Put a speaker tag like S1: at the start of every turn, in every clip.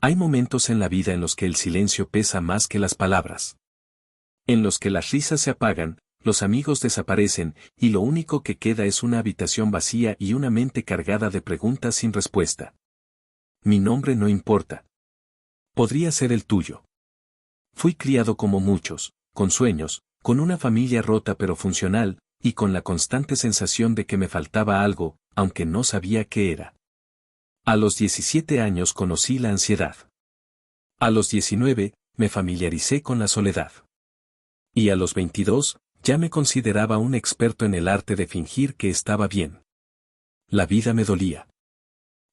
S1: Hay momentos en la vida en los que el silencio pesa más que las palabras. En los que las risas se apagan, los amigos desaparecen, y lo único que queda es una habitación vacía y una mente cargada de preguntas sin respuesta. Mi nombre no importa. Podría ser el tuyo. Fui criado como muchos, con sueños, con una familia rota pero funcional, y con la constante sensación de que me faltaba algo, aunque no sabía qué era. A los 17 años conocí la ansiedad. A los 19, me familiaricé con la soledad. Y a los 22, ya me consideraba un experto en el arte de fingir que estaba bien. La vida me dolía.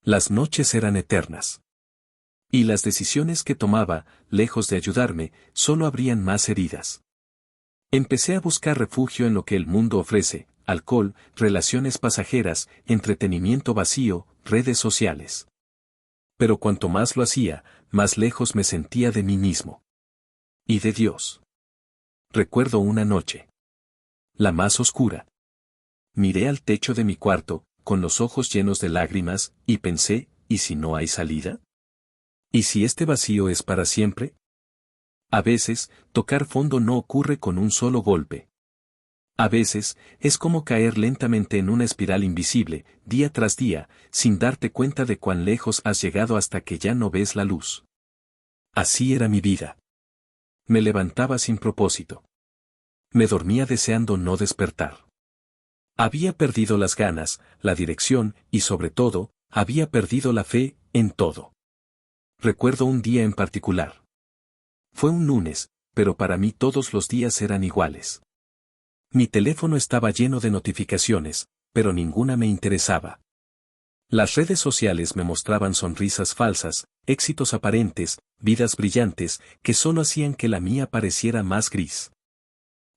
S1: Las noches eran eternas. Y las decisiones que tomaba, lejos de ayudarme, solo abrían más heridas. Empecé a buscar refugio en lo que el mundo ofrece: alcohol, relaciones pasajeras, entretenimiento vacío, redes sociales. Pero cuanto más lo hacía, más lejos me sentía de mí mismo. Y de Dios. Recuerdo una noche. La más oscura. Miré al techo de mi cuarto, con los ojos llenos de lágrimas, y pensé, ¿y si no hay salida? ¿Y si este vacío es para siempre? A veces, tocar fondo no ocurre con un solo golpe. A veces, es como caer lentamente en una espiral invisible, día tras día, sin darte cuenta de cuán lejos has llegado hasta que ya no ves la luz. Así era mi vida. Me levantaba sin propósito. Me dormía deseando no despertar. Había perdido las ganas, la dirección, y sobre todo, había perdido la fe, en todo. Recuerdo un día en particular. Fue un lunes, pero para mí todos los días eran iguales. Mi teléfono estaba lleno de notificaciones, pero ninguna me interesaba. Las redes sociales me mostraban sonrisas falsas, éxitos aparentes, vidas brillantes, que solo hacían que la mía pareciera más gris.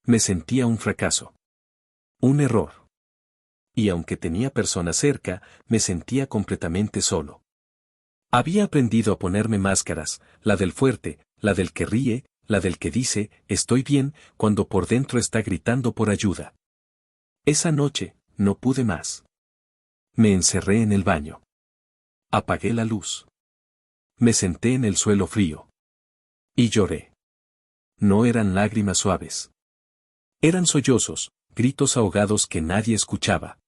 S1: Me sentía un fracaso. Un error. Y aunque tenía personas cerca, me sentía completamente solo. Había aprendido a ponerme máscaras: la del fuerte, la del que ríe, la del que dice, estoy bien, cuando por dentro está gritando por ayuda. Esa noche, no pude más. Me encerré en el baño. Apagué la luz. Me senté en el suelo frío. Y lloré. No eran lágrimas suaves. Eran sollozos, gritos ahogados que nadie escuchaba.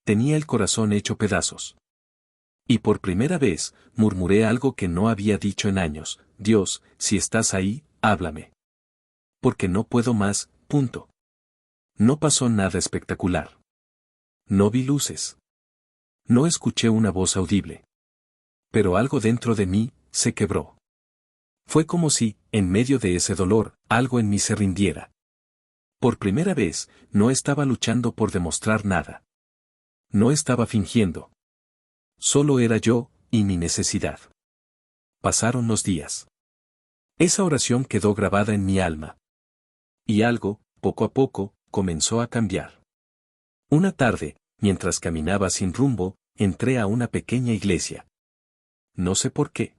S1: Tenía el corazón hecho pedazos. Y por primera vez, murmuré algo que no había dicho en años: Dios, si estás ahí, háblame. Porque no puedo más, punto. No pasó nada espectacular. No vi luces. No escuché una voz audible. Pero algo dentro de mí se quebró. Fue como si, en medio de ese dolor, algo en mí se rindiera. Por primera vez, no estaba luchando por demostrar nada. No estaba fingiendo. Solo era yo, y mi necesidad. Pasaron los días. Esa oración quedó grabada en mi alma. Y algo, poco a poco, comenzó a cambiar. Una tarde, mientras caminaba sin rumbo, entré a una pequeña iglesia. No sé por qué.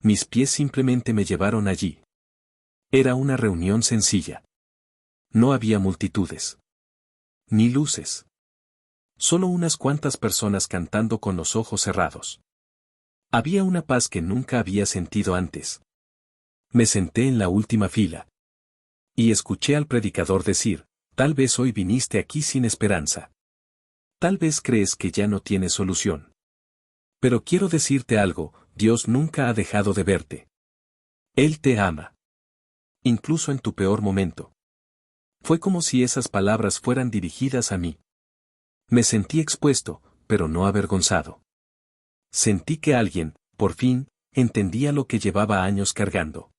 S1: Mis pies simplemente me llevaron allí. Era una reunión sencilla. No había multitudes. Ni luces. Solo unas cuantas personas cantando con los ojos cerrados. Había una paz que nunca había sentido antes. Me senté en la última fila. Y escuché al predicador decir: tal vez hoy viniste aquí sin esperanza. Tal vez crees que ya no tienes solución. Pero quiero decirte algo: Dios nunca ha dejado de verte. Él te ama. Incluso en tu peor momento. Fue como si esas palabras fueran dirigidas a mí. Me sentí expuesto, pero no avergonzado. Sentí que alguien, por fin, entendía lo que llevaba años cargando.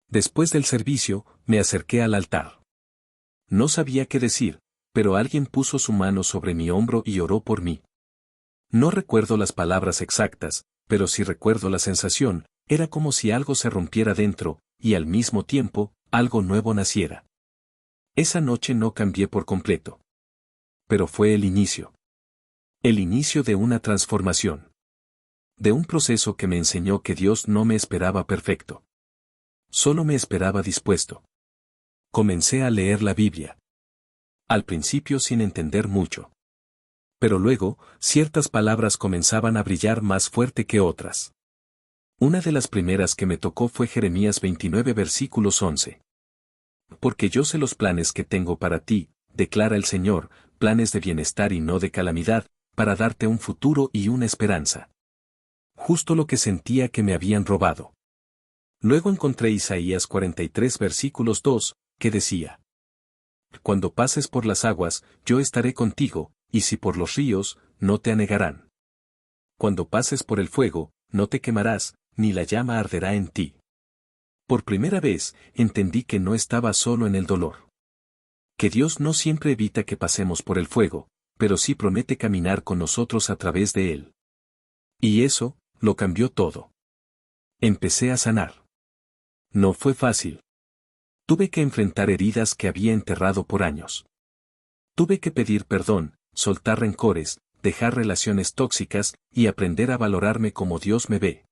S1: Después del servicio, me acerqué al altar. No sabía qué decir, pero alguien puso su mano sobre mi hombro y oró por mí. No recuerdo las palabras exactas, pero sí recuerdo la sensación: era como si algo se rompiera dentro, y al mismo tiempo, algo nuevo naciera. Esa noche no cambié por completo. Pero fue el inicio. El inicio de una transformación. De un proceso que me enseñó que Dios no me esperaba perfecto. Solo me esperaba dispuesto. Comencé a leer la Biblia. Al principio sin entender mucho. Pero luego, ciertas palabras comenzaban a brillar más fuerte que otras. Una de las primeras que me tocó fue Jeremías 29 versículos 11. Porque yo sé los planes que tengo para ti, declara el Señor, planes de bienestar y no de calamidad, para darte un futuro y una esperanza. Justo lo que sentía que me habían robado. Luego encontré Isaías 43 versículos 2, que decía: Cuando pases por las aguas, yo estaré contigo, y si por los ríos, no te anegarán. Cuando pases por el fuego, no te quemarás, ni la llama arderá en ti. Por primera vez, entendí que no estaba solo en el dolor. Que Dios no siempre evita que pasemos por el fuego, pero sí promete caminar con nosotros a través de él. Y eso, lo cambió todo. Empecé a sanar. No fue fácil. Tuve que enfrentar heridas que había enterrado por años. Tuve que pedir perdón, soltar rencores, dejar relaciones tóxicas y aprender a valorarme como Dios me ve.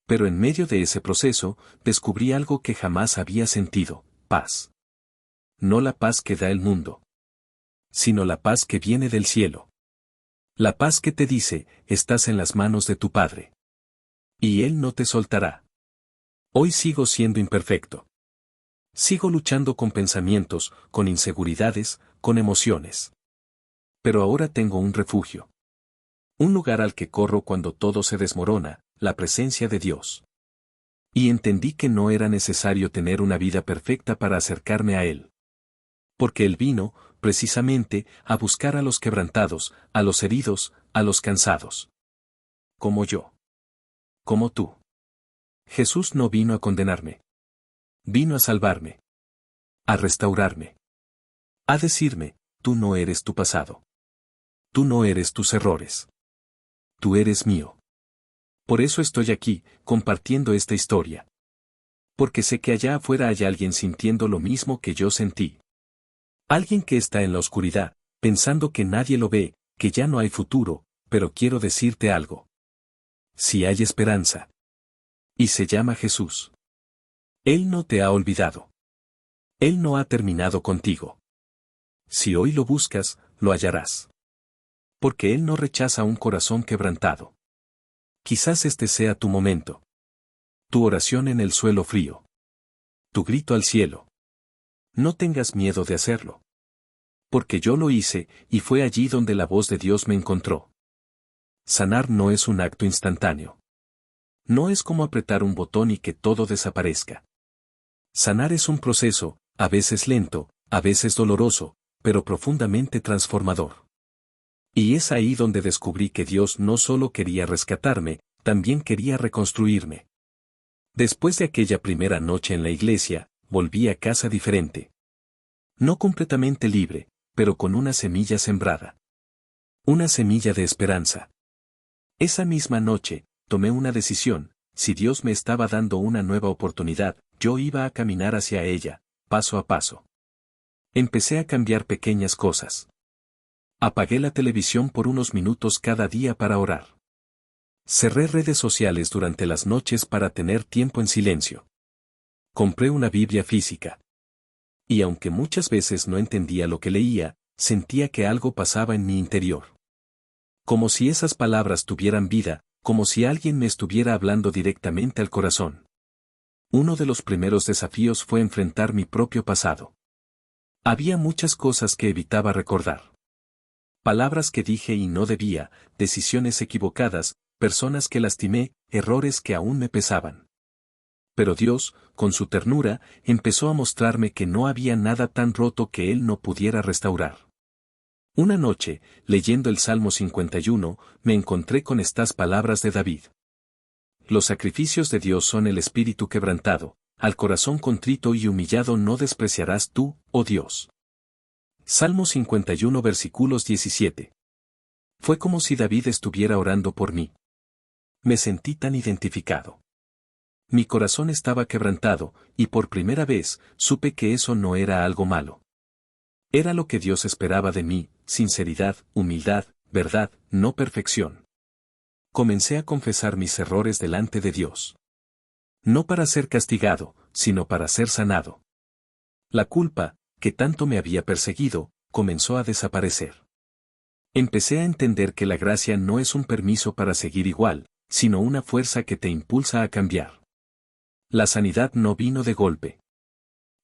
S1: Pero en medio de ese proceso, descubrí algo que jamás había sentido: paz. No la paz que da el mundo, sino la paz que viene del cielo. La paz que te dice: estás en las manos de tu Padre. Y Él no te soltará. Hoy sigo siendo imperfecto. Sigo luchando con pensamientos, con inseguridades, con emociones. Pero ahora tengo un refugio. Un lugar al que corro cuando todo se desmorona, la presencia de Dios. Y entendí que no era necesario tener una vida perfecta para acercarme a Él. Porque Él vino, precisamente, a buscar a los quebrantados, a los heridos, a los cansados. Como yo. Como tú. Jesús no vino a condenarme. Vino a salvarme. A restaurarme. A decirme: tú no eres tu pasado. Tú no eres tus errores. Tú eres mío. Por eso estoy aquí, compartiendo esta historia. Porque sé que allá afuera hay alguien sintiendo lo mismo que yo sentí. Alguien que está en la oscuridad, pensando que nadie lo ve, que ya no hay futuro, pero quiero decirte algo. Sí hay esperanza. Y se llama Jesús. Él no te ha olvidado. Él no ha terminado contigo. Si hoy lo buscas, lo hallarás. Porque Él no rechaza un corazón quebrantado. Quizás este sea tu momento. Tu oración en el suelo frío. Tu grito al cielo. No tengas miedo de hacerlo. Porque yo lo hice, y fue allí donde la voz de Dios me encontró. Sanar no es un acto instantáneo. No es como apretar un botón y que todo desaparezca. Sanar es un proceso, a veces lento, a veces doloroso, pero profundamente transformador. Y es ahí donde descubrí que Dios no solo quería rescatarme, también quería reconstruirme. Después de aquella primera noche en la iglesia, volví a casa diferente. No completamente libre, pero con una semilla sembrada. Una semilla de esperanza. Esa misma noche, tomé una decisión: si Dios me estaba dando una nueva oportunidad, yo iba a caminar hacia ella, paso a paso. Empecé a cambiar pequeñas cosas. Apagué la televisión por unos minutos cada día para orar. Cerré redes sociales durante las noches para tener tiempo en silencio. Compré una Biblia física. Y aunque muchas veces no entendía lo que leía, sentía que algo pasaba en mi interior. Como si esas palabras tuvieran vida, como si alguien me estuviera hablando directamente al corazón. Uno de los primeros desafíos fue enfrentar mi propio pasado. Había muchas cosas que evitaba recordar. Palabras que dije y no debía, decisiones equivocadas, personas que lastimé, errores que aún me pesaban. Pero Dios, con su ternura, empezó a mostrarme que no había nada tan roto que Él no pudiera restaurar. Una noche, leyendo el Salmo 51, me encontré con estas palabras de David. Los sacrificios de Dios son el espíritu quebrantado, al corazón contrito y humillado no despreciarás tú, oh Dios. Salmo 51 versículos 17. Fue como si David estuviera orando por mí. Me sentí tan identificado. Mi corazón estaba quebrantado, y por primera vez, supe que eso no era algo malo. Era lo que Dios esperaba de mí: sinceridad, humildad, verdad, no perfección. Comencé a confesar mis errores delante de Dios. No para ser castigado, sino para ser sanado. La culpa, que tanto me había perseguido, comenzó a desaparecer. Empecé a entender que la gracia no es un permiso para seguir igual, sino una fuerza que te impulsa a cambiar. La sanidad no vino de golpe.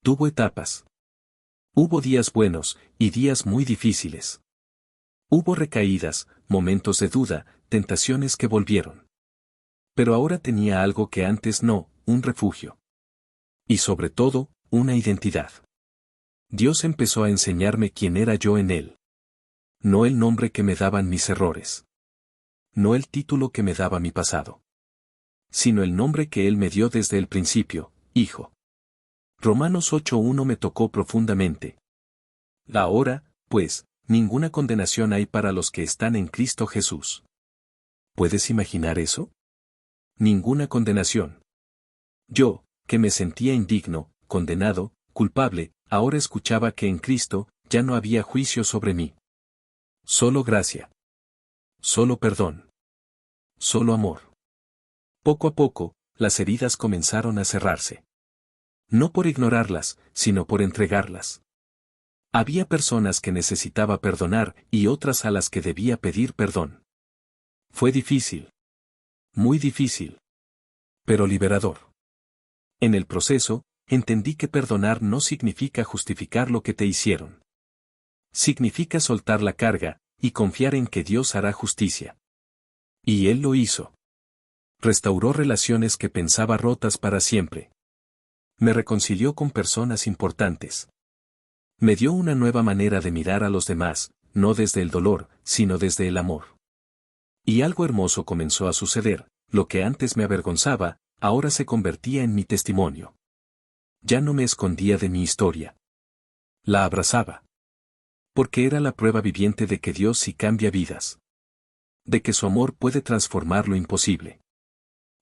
S1: Tuvo etapas. Hubo días buenos y días muy difíciles. Hubo recaídas, momentos de duda, tentaciones que volvieron. Pero ahora tenía algo que antes no, un refugio. Y sobre todo, una identidad. Dios empezó a enseñarme quién era yo en Él. No el nombre que me daban mis errores. No el título que me daba mi pasado. Sino el nombre que Él me dio desde el principio, Hijo. Romanos 8:1 me tocó profundamente. Ahora, pues, ninguna condenación hay para los que están en Cristo Jesús. ¿Puedes imaginar eso? Ninguna condenación. Yo, que me sentía indigno, condenado, culpable, ahora escuchaba que en Cristo ya no había juicio sobre mí. Solo gracia. Solo perdón. Solo amor. Poco a poco, las heridas comenzaron a cerrarse. No por ignorarlas, sino por entregarlas. Había personas que necesitaba perdonar y otras a las que debía pedir perdón. Fue difícil. Muy difícil. Pero liberador. En el proceso, entendí que perdonar no significa justificar lo que te hicieron. Significa soltar la carga y confiar en que Dios hará justicia. Y Él lo hizo. Restauró relaciones que pensaba rotas para siempre. Me reconcilió con personas importantes. Me dio una nueva manera de mirar a los demás, no desde el dolor, sino desde el amor. Y algo hermoso comenzó a suceder, lo que antes me avergonzaba, ahora se convertía en mi testimonio. Ya no me escondía de mi historia. La abrazaba. Porque era la prueba viviente de que Dios sí cambia vidas. De que su amor puede transformar lo imposible.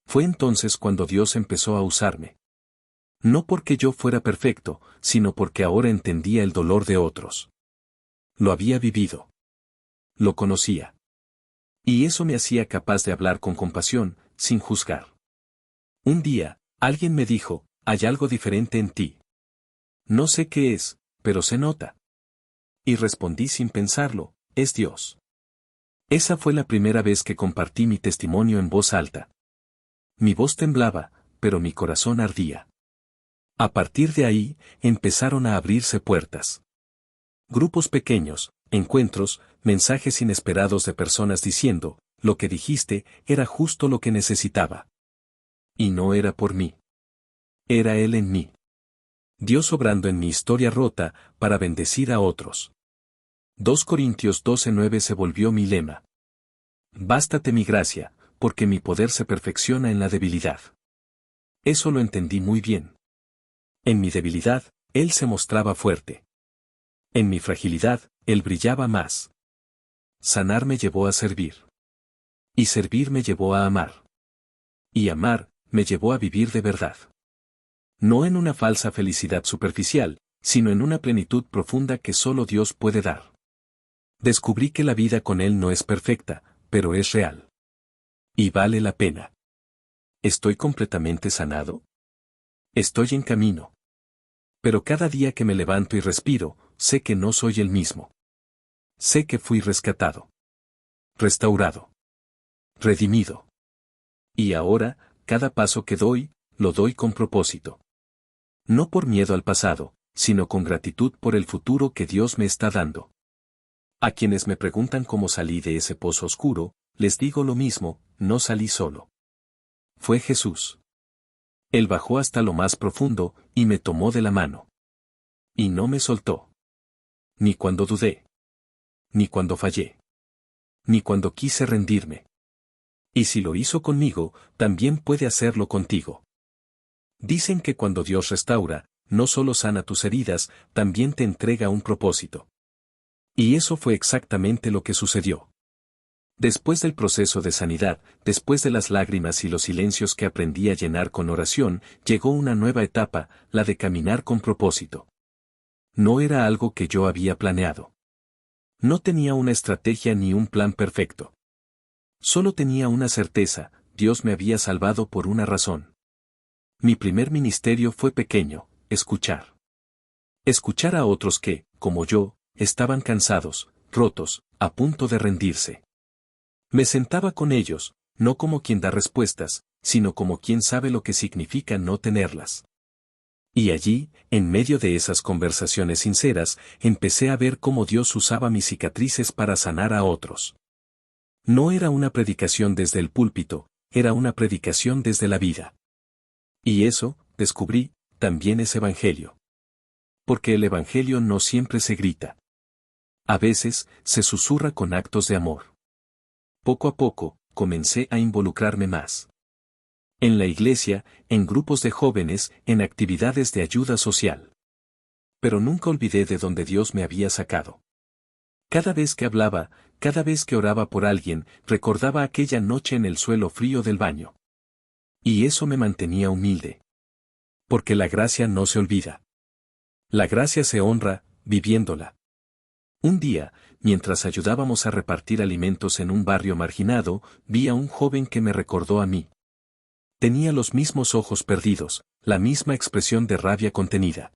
S1: Fue entonces cuando Dios empezó a usarme. No porque yo fuera perfecto, sino porque ahora entendía el dolor de otros. Lo había vivido. Lo conocía. Y eso me hacía capaz de hablar con compasión, sin juzgar. Un día, alguien me dijo, hay algo diferente en ti. No sé qué es, pero se nota. Y respondí sin pensarlo, es Dios. Esa fue la primera vez que compartí mi testimonio en voz alta. Mi voz temblaba, pero mi corazón ardía. A partir de ahí, empezaron a abrirse puertas. Grupos pequeños, encuentros, mensajes inesperados de personas diciendo, lo que dijiste era justo lo que necesitaba. Y no era por mí. Era Él en mí. Dios obrando en mi historia rota, para bendecir a otros. 2 Corintios 12:9 se volvió mi lema. Bástate mi gracia, porque mi poder se perfecciona en la debilidad. Eso lo entendí muy bien. En mi debilidad, Él se mostraba fuerte. En mi fragilidad, Él brillaba más. Sanar me llevó a servir. Y servir me llevó a amar. Y amar, me llevó a vivir de verdad. No en una falsa felicidad superficial, sino en una plenitud profunda que solo Dios puede dar. Descubrí que la vida con Él no es perfecta, pero es real. Y vale la pena. ¿Estoy completamente sanado? Estoy en camino. Pero cada día que me levanto y respiro, sé que no soy el mismo. Sé que fui rescatado. Restaurado. Redimido. Y ahora, cada paso que doy, lo doy con propósito. No por miedo al pasado, sino con gratitud por el futuro que Dios me está dando. A quienes me preguntan cómo salí de ese pozo oscuro, les digo lo mismo, no salí solo. Fue Jesús. Él bajó hasta lo más profundo, y me tomó de la mano. Y no me soltó. Ni cuando dudé. Ni cuando fallé. Ni cuando quise rendirme. Y si lo hizo conmigo, también puede hacerlo contigo. Dicen que cuando Dios restaura, no solo sana tus heridas, también te entrega un propósito. Y eso fue exactamente lo que sucedió. Después del proceso de sanidad, después de las lágrimas y los silencios que aprendí a llenar con oración, llegó una nueva etapa, la de caminar con propósito. No era algo que yo había planeado. No tenía una estrategia ni un plan perfecto. Solo tenía una certeza, Dios me había salvado por una razón. Mi primer ministerio fue pequeño, escuchar. Escuchar a otros que, como yo, estaban cansados, rotos, a punto de rendirse. Me sentaba con ellos, no como quien da respuestas, sino como quien sabe lo que significa no tenerlas. Y allí, en medio de esas conversaciones sinceras, empecé a ver cómo Dios usaba mis cicatrices para sanar a otros. No era una predicación desde el púlpito, era una predicación desde la vida. Y eso, descubrí, también es evangelio. Porque el evangelio no siempre se grita. A veces, se susurra con actos de amor. Poco a poco, comencé a involucrarme más. En la iglesia, en grupos de jóvenes, en actividades de ayuda social. Pero nunca olvidé de donde Dios me había sacado. Cada vez que hablaba, cada vez que oraba por alguien, recordaba aquella noche en el suelo frío del baño. Y eso me mantenía humilde. Porque la gracia no se olvida. La gracia se honra, viviéndola. Un día, mientras ayudábamos a repartir alimentos en un barrio marginado, vi a un joven que me recordó a mí. Tenía los mismos ojos perdidos, la misma expresión de rabia contenida.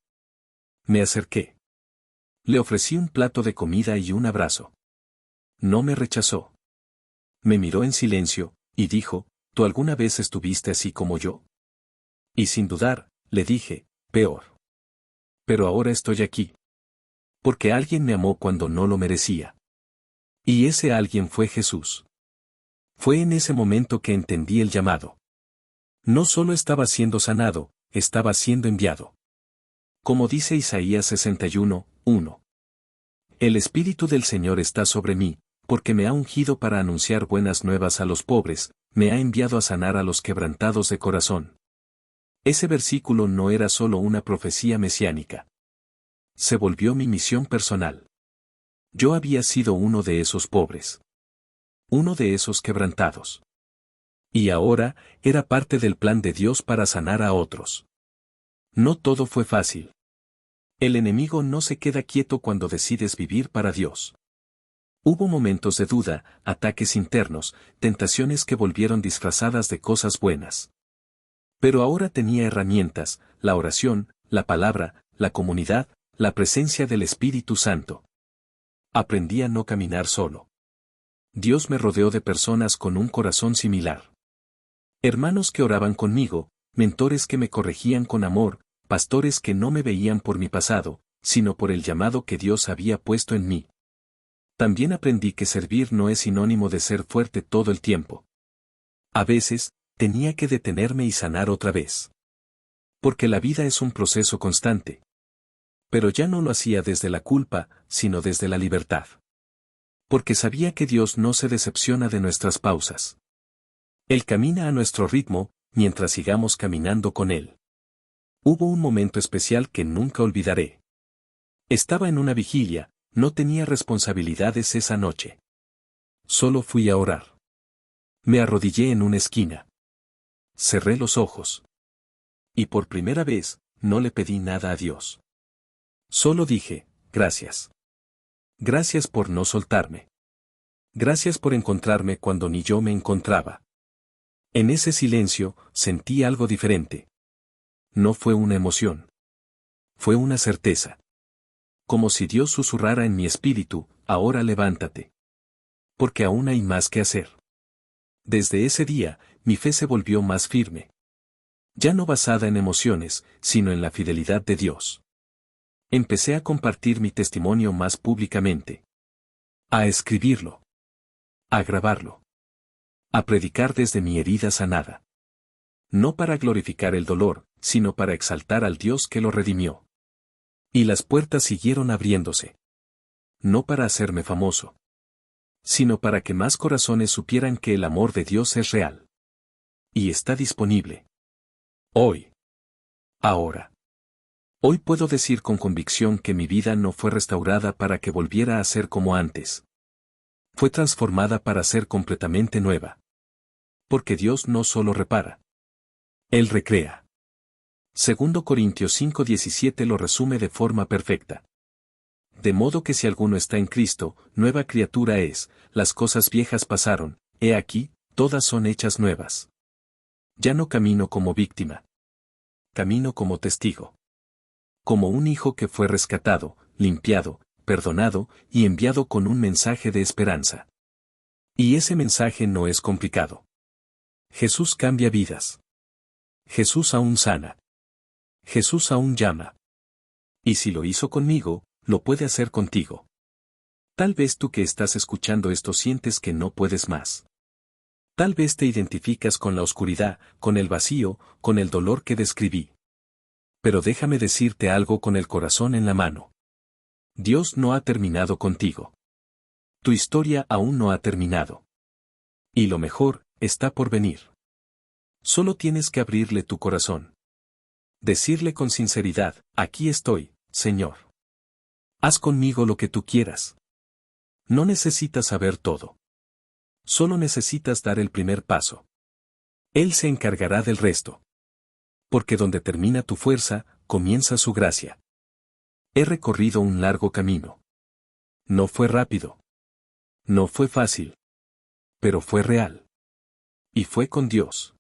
S1: Me acerqué. Le ofrecí un plato de comida y un abrazo. No me rechazó. Me miró en silencio, y dijo, ¿tú alguna vez estuviste así como yo? Y sin dudar, le dije, peor. Pero ahora estoy aquí. Porque alguien me amó cuando no lo merecía. Y ese alguien fue Jesús. Fue en ese momento que entendí el llamado. No solo estaba siendo sanado, estaba siendo enviado. Como dice Isaías 61:1. El Espíritu del Señor está sobre mí, porque me ha ungido para anunciar buenas nuevas a los pobres, me ha enviado a sanar a los quebrantados de corazón. Ese versículo no era solo una profecía mesiánica. Se volvió mi misión personal. Yo había sido uno de esos pobres. Uno de esos quebrantados. Y ahora, era parte del plan de Dios para sanar a otros. No todo fue fácil. El enemigo no se queda quieto cuando decides vivir para Dios. Hubo momentos de duda, ataques internos, tentaciones que volvieron disfrazadas de cosas buenas. Pero ahora tenía herramientas, la oración, la palabra, la comunidad, la presencia del Espíritu Santo. Aprendí a no caminar solo. Dios me rodeó de personas con un corazón similar. Hermanos que oraban conmigo, mentores que me corregían con amor, pastores que no me veían por mi pasado, sino por el llamado que Dios había puesto en mí. También aprendí que servir no es sinónimo de ser fuerte todo el tiempo. A veces, tenía que detenerme y sanar otra vez. Porque la vida es un proceso constante. Pero ya no lo hacía desde la culpa, sino desde la libertad. Porque sabía que Dios no se decepciona de nuestras pausas. Él camina a nuestro ritmo, mientras sigamos caminando con Él. Hubo un momento especial que nunca olvidaré. Estaba en una vigilia, no tenía responsabilidades esa noche. Solo fui a orar. Me arrodillé en una esquina. Cerré los ojos. Y por primera vez, no le pedí nada a Dios. Solo dije, gracias. Gracias por no soltarme. Gracias por encontrarme cuando ni yo me encontraba. En ese silencio, sentí algo diferente. No fue una emoción. Fue una certeza. Como si Dios susurrara en mi espíritu, ahora levántate. Porque aún hay más que hacer. Desde ese día, mi fe se volvió más firme. Ya no basada en emociones, sino en la fidelidad de Dios. Empecé a compartir mi testimonio más públicamente. A escribirlo. A grabarlo. A predicar desde mi herida sanada. No para glorificar el dolor, sino para exaltar al Dios que lo redimió. Y las puertas siguieron abriéndose. No para hacerme famoso, sino para que más corazones supieran que el amor de Dios es real. Y está disponible. Hoy. Ahora. Hoy puedo decir con convicción que mi vida no fue restaurada para que volviera a ser como antes. Fue transformada para ser completamente nueva. Porque Dios no solo repara. Él recrea. 2 Corintios 5:17 lo resume de forma perfecta. De modo que si alguno está en Cristo, nueva criatura es, las cosas viejas pasaron, he aquí, todas son hechas nuevas. Ya no camino como víctima. Camino como testigo. Como un hijo que fue rescatado, limpiado, perdonado y enviado con un mensaje de esperanza. Y ese mensaje no es complicado. Jesús cambia vidas. Jesús aún sana. Jesús aún llama. Y si lo hizo conmigo, lo puede hacer contigo. Tal vez tú que estás escuchando esto sientes que no puedes más. Tal vez te identificas con la oscuridad, con el vacío, con el dolor que describí. Pero déjame decirte algo con el corazón en la mano. Dios no ha terminado contigo. Tu historia aún no ha terminado. Y lo mejor, está por venir. Solo tienes que abrirle tu corazón. Decirle con sinceridad, aquí estoy, Señor. Haz conmigo lo que tú quieras. No necesitas saber todo. Solo necesitas dar el primer paso. Él se encargará del resto. Porque donde termina tu fuerza, comienza su gracia. He recorrido un largo camino. No fue rápido. No fue fácil. Pero fue real. Y fue con Dios.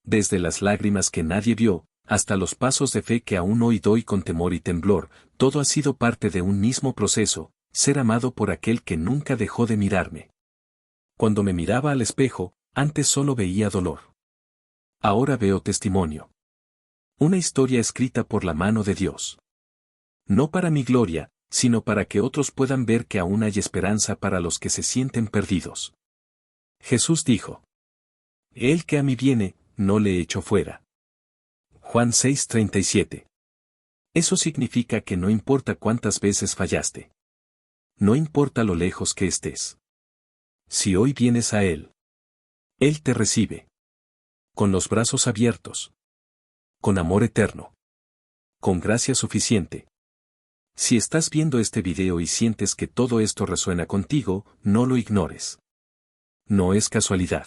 S1: Desde las lágrimas que nadie vio, hasta los pasos de fe que aún hoy doy con temor y temblor, todo ha sido parte de un mismo proceso, ser amado por aquel que nunca dejó de mirarme. Cuando me miraba al espejo, antes solo veía dolor. Ahora veo testimonio. Una historia escrita por la mano de Dios. No para mi gloria, sino para que otros puedan ver que aún hay esperanza para los que se sienten perdidos. Jesús dijo: El que a mí viene, no le echo fuera. Juan 6:37. Eso significa que no importa cuántas veces fallaste. No importa lo lejos que estés. Si hoy vienes a Él, Él te recibe. Con los brazos abiertos. Con amor eterno. Con gracia suficiente. Si estás viendo este video y sientes que todo esto resuena contigo, no lo ignores. No es casualidad.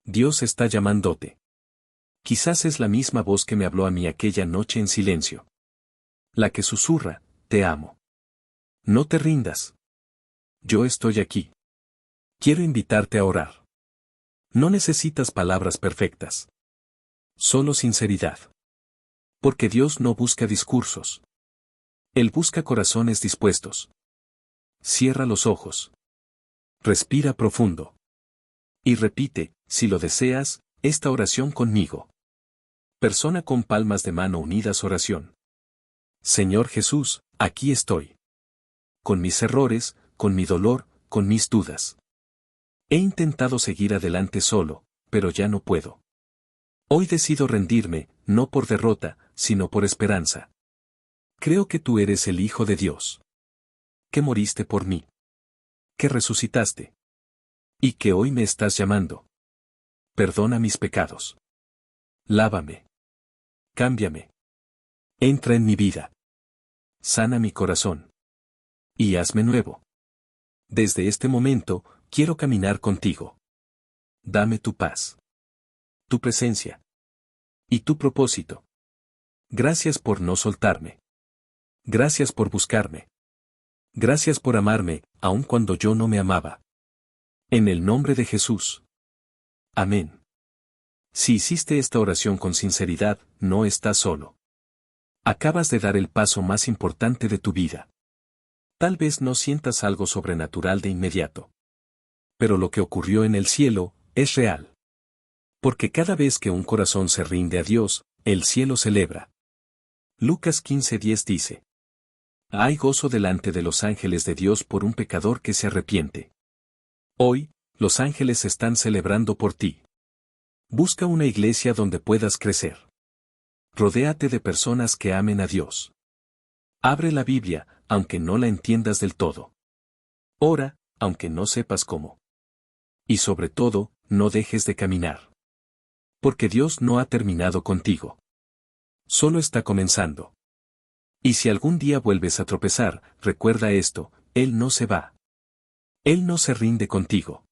S1: Dios está llamándote. Quizás es la misma voz que me habló a mí aquella noche en silencio. La que susurra, te amo. No te rindas. Yo estoy aquí. Quiero invitarte a orar. No necesitas palabras perfectas. Solo sinceridad. Porque Dios no busca discursos. Él busca corazones dispuestos. Cierra los ojos. Respira profundo. Y repite, si lo deseas, esta oración conmigo. Persona con palmas de mano unidas oración. Señor Jesús, aquí estoy. Con mis errores, con mi dolor, con mis dudas. He intentado seguir adelante solo, pero ya no puedo. Hoy decido rendirme, no por derrota, sino por esperanza. Creo que tú eres el Hijo de Dios. Que moriste por mí. Que resucitaste. Y que hoy me estás llamando. Perdona mis pecados. Lávame. Cámbiame. Entra en mi vida. Sana mi corazón. Y hazme nuevo. Desde este momento, quiero caminar contigo. Dame tu paz. Tu presencia. Y tu propósito. Gracias por no soltarme. Gracias por buscarme. Gracias por amarme, aun cuando yo no me amaba. En el nombre de Jesús. Amén. Si hiciste esta oración con sinceridad, no estás solo. Acabas de dar el paso más importante de tu vida. Tal vez no sientas algo sobrenatural de inmediato. Pero lo que ocurrió en el cielo, es real. Porque cada vez que un corazón se rinde a Dios, el cielo celebra. Lucas 15:10 dice: Hay gozo delante de los ángeles de Dios por un pecador que se arrepiente. Hoy, los ángeles están celebrando por ti. Busca una iglesia donde puedas crecer. Rodéate de personas que amen a Dios. Abre la Biblia, aunque no la entiendas del todo. Ora, aunque no sepas cómo. Y sobre todo, no dejes de caminar. Porque Dios no ha terminado contigo. Solo está comenzando. Y si algún día vuelves a tropezar, recuerda esto, Él no se va. Él no se rinde contigo.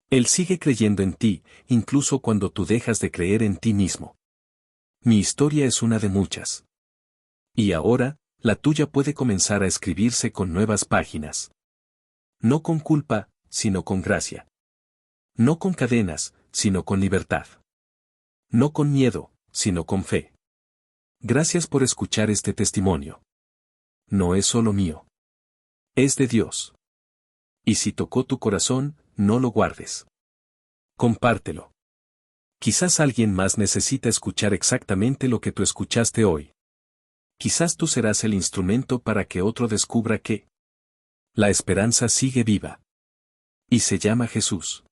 S1: Él sigue creyendo en ti, incluso cuando tú dejas de creer en ti mismo. Mi historia es una de muchas. Y ahora, la tuya puede comenzar a escribirse con nuevas páginas. No con culpa, sino con gracia. No con cadenas, sino con libertad. No con miedo, sino con fe. Gracias por escuchar este testimonio. No es solo mío. Es de Dios. Y si tocó tu corazón, no lo guardes. Compártelo. Quizás alguien más necesita escuchar exactamente lo que tú escuchaste hoy. Quizás tú serás el instrumento para que otro descubra que la esperanza sigue viva. Y se llama Jesús.